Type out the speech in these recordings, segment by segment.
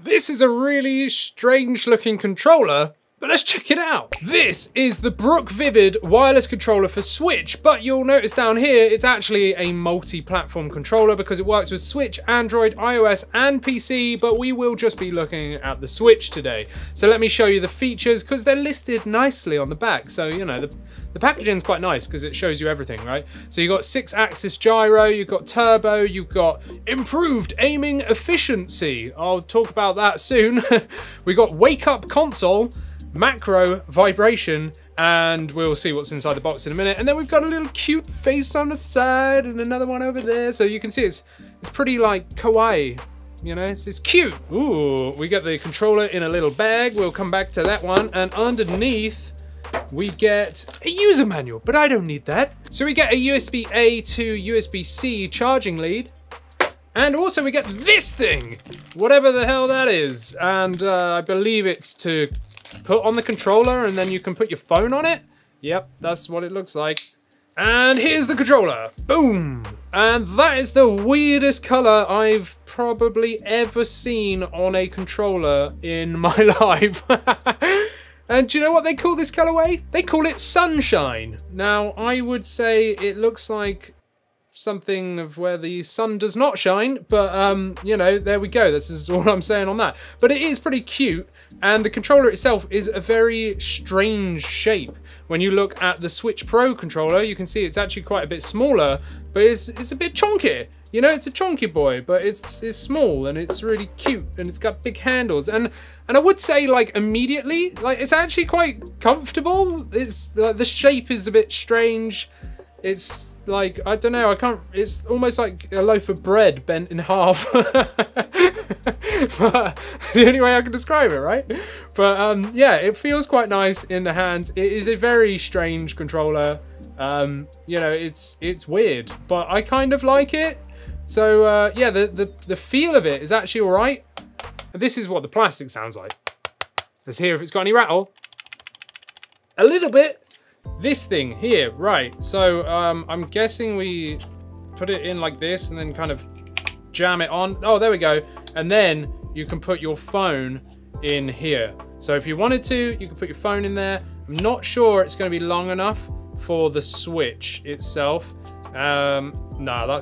This is a really strange looking controller, but let's check it out. This is the Brook Vivid wireless controller for Switch, but you'll notice down here, it's actually a multi-platform controller because it works with Switch, Android, iOS, and PC, but we will just be looking at the Switch today. So let me show you the features because they're listed nicely on the back. So, you know, the packaging's quite nice because it shows you everything, right? So you've got 6-axis gyro, you've got turbo, you've got improved aiming efficiency. I'll talk about that soon. We've got wake up console, macro vibration, and we'll see what's inside the box in a minute. And then we've got a little cute face on the side and another one over there. So you can see it's pretty like kawaii, you know, it's cute. Ooh, we get the controller in a little bag. We'll come back to that one. And underneath we get a user manual, but I don't need that. So we get a USB-A to USB-C charging lead. And also we get this thing, whatever the hell that is. And I believe it's to put on the controller and then you can put your phone on it. Yep, that's what it looks like. And here's the controller. Boom. And that is the weirdest color I've probably ever seen on a controller in my life. And do you know what they call this colorway? They call it sunshine. Now, I would say it looks like something of where the sun does not shine, but you know, there we go. This is all I'm saying on that. But it is pretty cute, and the controller itself is a very strange shape. When you look at the Switch Pro controller, you can see it's actually quite a bit smaller, but it's a bit chonky. You know, it's a chonky boy, but it's small and it's really cute and it's got big handles. And I would say, like, immediately, like, it's actually quite comfortable. It's the shape is a bit strange. It's like, I don't know, it's almost like a loaf of bread bent in half. But the only way I can describe it, right? But yeah, it feels quite nice in the hands. It is a very strange controller. You know, it's weird, but I kind of like it. So yeah, the feel of it is actually all right. This is what the plastic sounds like. Let's hear if it's got any rattle. A little bit. This thing here, right, so I'm guessing we put it in like this and then kind of jam it on. Oh, there we go. And then you can put your phone in here. So if you wanted to, you can put your phone in there. I'm not sure it's going to be long enough for the Switch itself. No,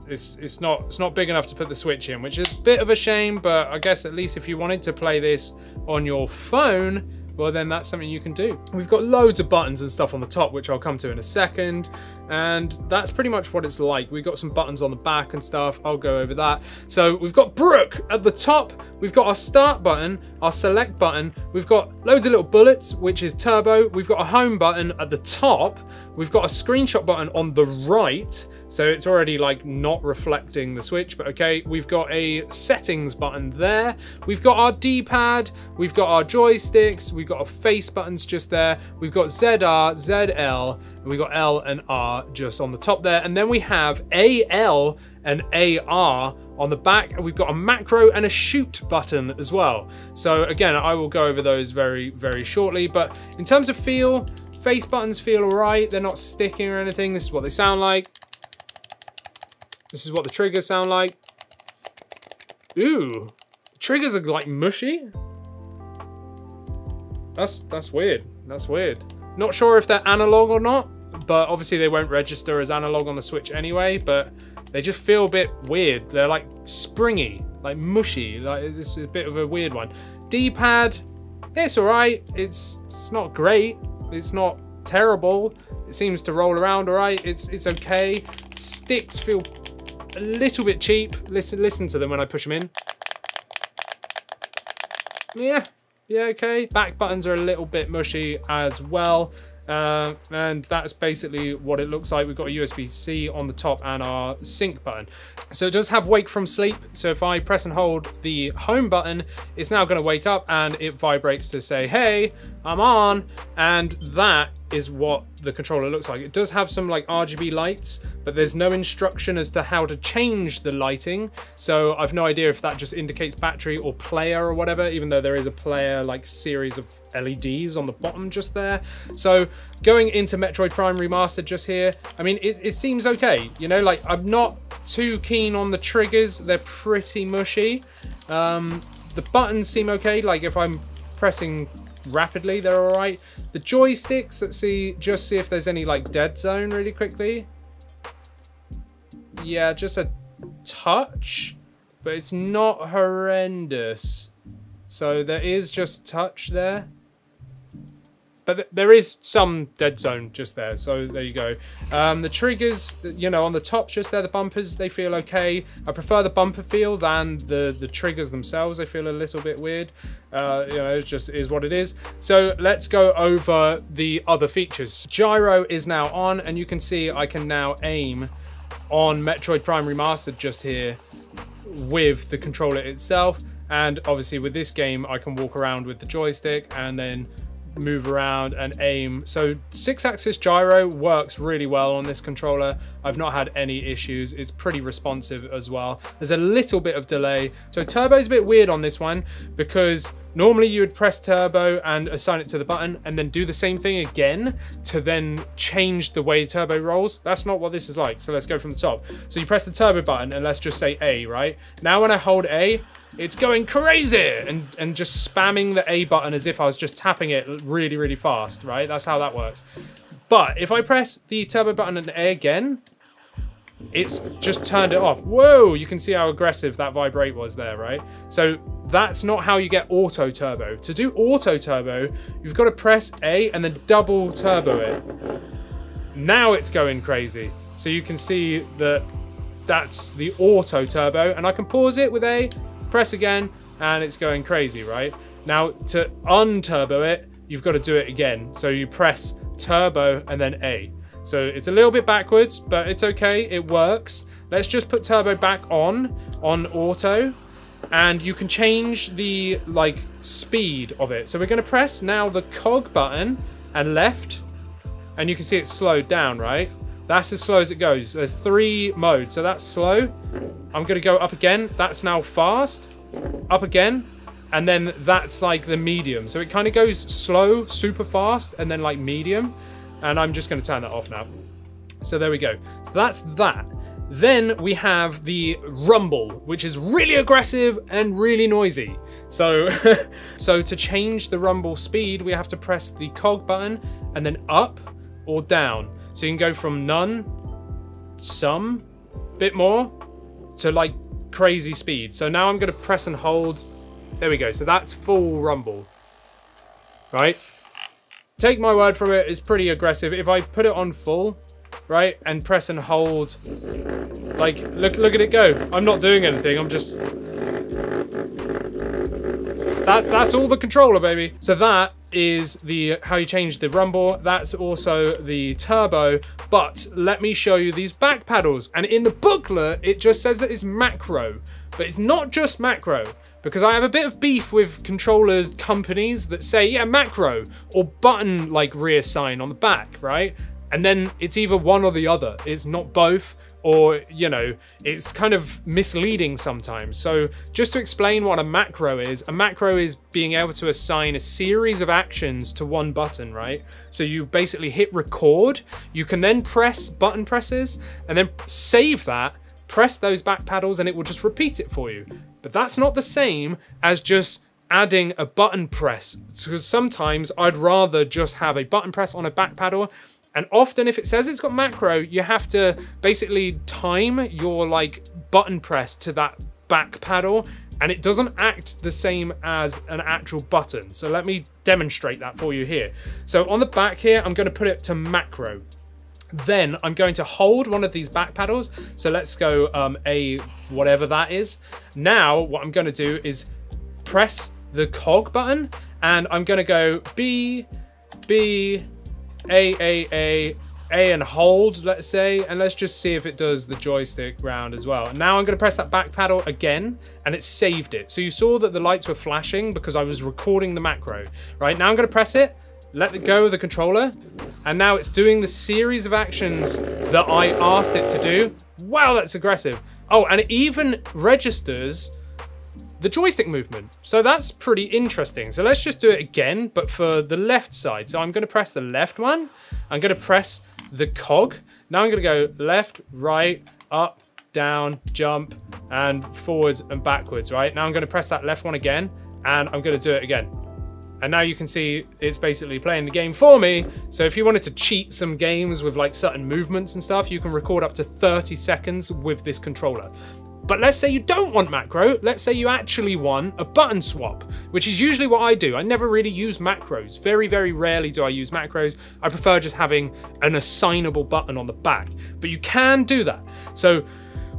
it's not big enough to put the Switch in, which is a bit of a shame, but I guess at least if you wanted to play this on your phone, well, then that's something you can do. We've got loads of buttons and stuff on the top, which I'll come to in a second. And that's pretty much what it's like. We've got some buttons on the back and stuff. I'll go over that. So we've got Brook at the top. We've got our start button, our select button. We've got loads of little bullets, which is turbo. We've got a home button at the top. We've got a screenshot button on the right. So it's already like not reflecting the Switch, but okay. We've got a settings button there. We've got our D-pad. We've got our joysticks. We've got our face buttons just there. We've got ZR, ZL, and we've got L and R just on the top there. And then we have AL and AR on the back. And we've got a macro and a shoot button as well. So again, I will go over those very, very shortly. But in terms of feel, face buttons feel all right. They're not sticking or anything. This is what they sound like. This is what the triggers sound like. Ooh, the triggers are like mushy. That's weird. That's weird. Not sure if they're analog or not, but obviously they won't register as analog on the Switch anyway, but they just feel a bit weird. They're like springy, like mushy. Like this is a bit of a weird one. D-pad, it's all right. It's not great. It's not terrible. It seems to roll around all right. It's okay. Sticks feel a little bit cheap. Listen to them when I push them in. Yeah, okay. Back buttons are a little bit mushy as well. And that's basically what it looks like. We've got a USB-C on the top and our sync button. So it does have wake from sleep. So if I press and hold the home button, it's now going to wake up and it vibrates to say, hey, I'm on. And that is what the controller looks like. It does have some like RGB lights, but there's no instruction as to how to change the lighting. So I've no idea if that just indicates battery or player or whatever, even though there is a player like series of LEDs on the bottom just there. So going into Metroid Prime Remastered just here, I mean, it seems okay. You know, like I'm not too keen on the triggers. They're pretty mushy. The buttons seem okay. Like if I'm pressing rapidly, they're all right. The joysticks, let's see, just see if there's any like dead zone really quickly. Yeah, just a touch, but it's not horrendous. So there is just touch there. But there is some dead zone just there, so there you go. The triggers, you know, on the top just there, the bumpers, they feel okay. I prefer the bumper feel than the triggers themselves. They feel a little bit weird. You know, it just is what it is. So let's go over the other features. Gyro is now on, and you can see I can now aim on Metroid Prime Remastered just here with the controller itself. And obviously with this game, I can walk around with the joystick and then move around and aim. So 6-axis gyro works really well on this controller. I've not had any issues. It's pretty responsive as well. There's a little bit of delay. So turbo's a bit weird on this one because normally you would press turbo and assign it to the button and then do the same thing again to then change the way turbo rolls. That's not what this is like. So let's go from the top. So you press the turbo button and let's just say A, right? Now when I hold A, it's going crazy and just spamming the A button as if I was just tapping it really, really fast, right? That's how that works. But if I press the turbo button and A again, it's just turned it off. Whoa, you can see how aggressive that vibrate was there, right? So that's not how you get auto turbo. To do auto turbo, you've got to press A and then double turbo it. Now it's going crazy. So you can see that that's the auto turbo, and I can pause it with A, press again, and it's going crazy, right? Now to unturbo it, you've got to do it again. So you press turbo and then A. So it's a little bit backwards, but it's okay, it works. Let's just put turbo back on auto, and you can change the like speed of it. So we're going to press now the cog button and left, and you can see it's slowed down, right? That's as slow as it goes. There's 3 modes, so that's slow. I'm gonna go up again. That's now fast. Up again, and then that's like the medium. So it kind of goes slow, super fast, and then like medium. And I'm just gonna turn that off now. So there we go. So that's that. Then we have the rumble, which is really aggressive and really noisy. So, so to change the rumble speed, we have to press the cog button and then up or down. So you can go from none, some, bit more, to like crazy speed. So now I'm going to press and hold. There we go. So that's full rumble, right? Take my word from it, it's pretty aggressive. If I put it on full, right, and press and hold, like, look at it go. I'm not doing anything. I'm just... That's all the controller, baby. So that is the how you change the rumble. That's also the turbo. But let me show you these back paddles. And in the booklet, it just says that it's macro. But it's not just macro. Because I have a bit of beef with controllers companies that say, yeah, macro or button like reassign on the back, right? And then it's either one or the other. It's not both, or, you know, it's kind of misleading sometimes. So just to explain what a macro is being able to assign a series of actions to one button, right? So you basically hit record, you can then press button presses and then save that, press those back paddles, and it will just repeat it for you. But that's not the same as just adding a button press, because sometimes I'd rather just have a button press on a back paddle. And often if it says it's got macro, you have to basically time your like button press to that back paddle, and it doesn't act the same as an actual button. So let me demonstrate that for you here. So on the back here, I'm going to put it to macro. Then I'm going to hold one of these back paddles. So let's go A, whatever that is. Now what I'm going to do is press the cog button, and I'm going to go B, B, A, and hold, let's say, and let's just see if it does the joystick round as well. Now I'm going to press that back paddle again, and it saved it. So you saw that the lights were flashing because I was recording the macro. Right, now I'm going to press it, let it go of the controller, and now it's doing the series of actions that I asked it to do. Wow, that's aggressive. Oh, and it even registers the joystick movement. So that's pretty interesting. So let's just do it again, but for the left side. So I'm going to press the left one. I'm going to press the cog. Now I'm going to go left, right, up, down, jump, and forwards and backwards, right? Now I'm going to press that left one again, and I'm going to do it again. And now you can see it's basically playing the game for me. So if you wanted to cheat some games with like certain movements and stuff, you can record up to 30 seconds with this controller. But let's say you don't want macro, let's say you actually want a button swap, which is usually what I do. I never really use macros. Very, very rarely do I use macros. I prefer just having an assignable button on the back, but you can do that. So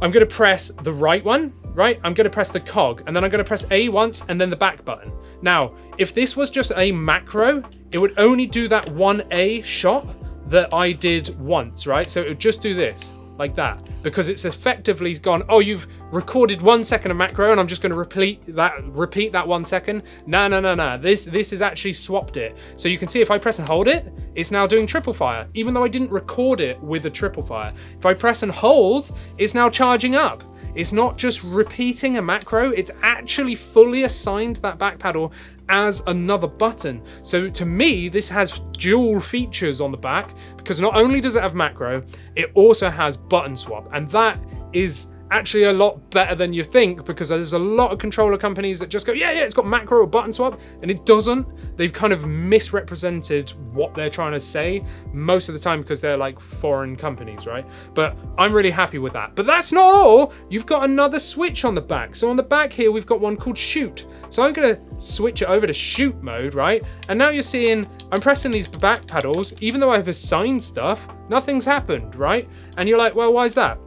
I'm gonna press the right one, right? I'm gonna press the cog, and then I'm gonna press A once, and then the back button. Now, if this was just a macro, it would only do that one A shot that I did once, right? So it would just do this, like that, because it's effectively gone, oh, you've recorded 1 second of macro and I'm just going to repeat that 1 second. No. This has actually swapped it. So you can see if I press and hold it, it's now doing triple fire, even though I didn't record it with a triple fire. If I press and hold, it's now charging up. It's not just repeating a macro, it's actually fully assigned that back paddle as another button. So to me, this has dual features on the back, because not only does it have macro, it also has button swap. And that is actually a lot better than you think, because there's a lot of controller companies that just go, yeah, it's got macro or button swap, and it doesn't. They've kind of misrepresented what they're trying to say most of the time because they're like foreign companies, right? But I'm really happy with that. But that's not all. You've got another switch on the back. So on the back here, we've got one called shoot. So I'm gonna switch it over to shoot mode, right? And now you're seeing I'm pressing these back paddles, even though I've assigned stuff, nothing's happened, right? And you're like, well, why is that?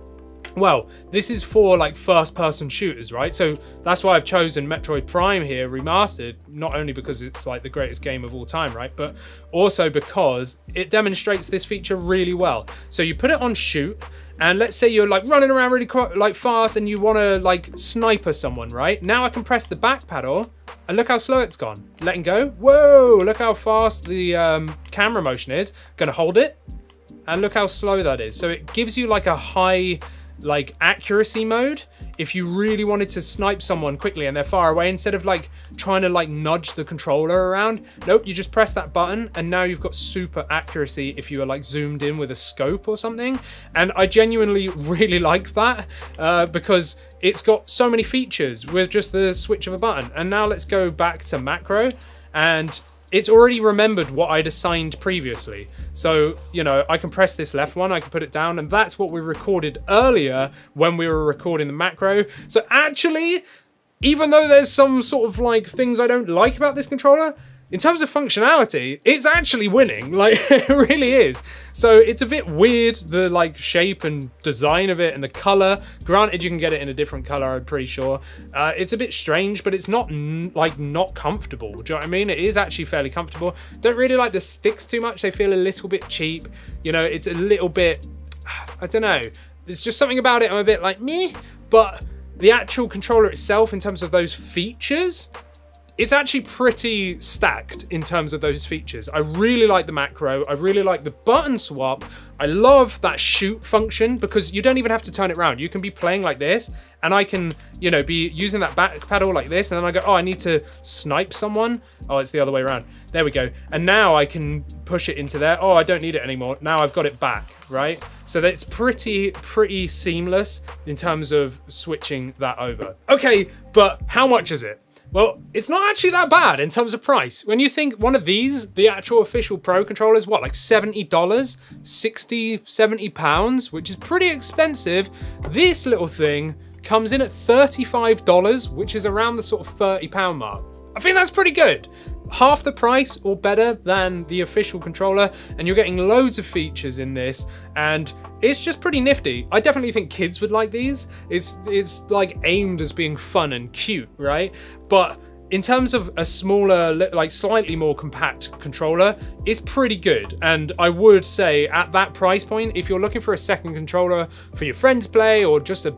Well, this is for like first-person shooters, right? So that's why I've chosen Metroid Prime here, remastered, not only because it's like the greatest game of all time, right? But also because it demonstrates this feature really well. So you put it on shoot, and let's say you're like running around really like fast and you want to like sniper someone, right? Now I can press the back paddle, and look how slow it's gone. Letting go. Whoa, look how fast the camera motion is. Gonna hold it, and look how slow that is. So it gives you like a high like accuracy mode if you really wanted to snipe someone quickly and they're far away, instead of like trying to like nudge the controller around. Nope, you just press that button and now you've got super accuracy if you are like zoomed in with a scope or something. And I genuinely really like that because it's got so many features with just the switch of a button. And now let's go back to macro, and it's already remembered what I'd assigned previously. So, you know, I can press this left one, I can put it down, and that's what we recorded earlier when we were recording the macro. So actually, even though there's some sort of like things I don't like about this controller, in terms of functionality, it's actually winning. Like, it really is. So it's a bit weird, the like shape and design of it and the color. Granted, you can get it in a different color, I'm pretty sure. It's a bit strange, but it's not like not comfortable. Do you know what I mean? It is actually fairly comfortable. Don't really like the sticks too much. They feel a little bit cheap. You know, it's a little bit, I don't know. There's just something about it I'm a bit like, meh. But the actual controller itself, in terms of those features, it's actually pretty stacked in terms of those features. I really like the macro. I really like the button swap. I love that shoot function because you don't even have to turn it around. You can be playing like this and I can, you know, be using that back paddle like this, and then I go, oh, I need to snipe someone. Oh, it's the other way around. There we go. And now I can push it into there. Oh, I don't need it anymore. Now I've got it back, right? So that's pretty seamless in terms of switching that over. Okay, but how much is it? Well, it's not actually that bad in terms of price. When you think one of these, the actual official Pro controllers, what, like $70? 60, 70 pounds, which is pretty expensive. This little thing comes in at $35, which is around the sort of £30 mark. I think that's pretty good. Half the price or better than the official controller, and you're getting loads of features in this, and it's just pretty nifty. I definitely think kids would like these. It's like aimed as being fun and cute, right? But in terms of a smaller, like slightly more compact controller, it's pretty good. And I would say at that price point, if you're looking for a second controller for your friends play or just a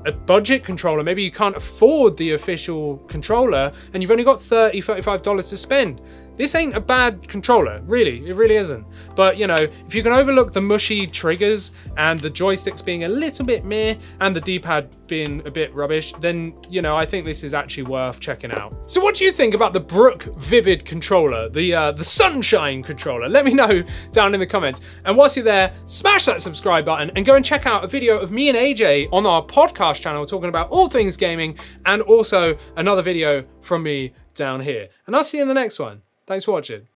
a budget controller, maybe you can't afford the official controller and you've only got $30, $35 to spend. This ain't a bad controller, really, it really isn't. But you know, if you can overlook the mushy triggers and the joysticks being a little bit meh and the D-pad being a bit rubbish, then you know, I think this is actually worth checking out. So what do you think about the Brook Vivid controller, the Sunshine controller? Let me know down in the comments. And whilst you're there, smash that subscribe button and go and check out a video of me and AJ on our podcast channel talking about all things gaming, and also another video from me down here. And I'll see you in the next one. Thanks for watching.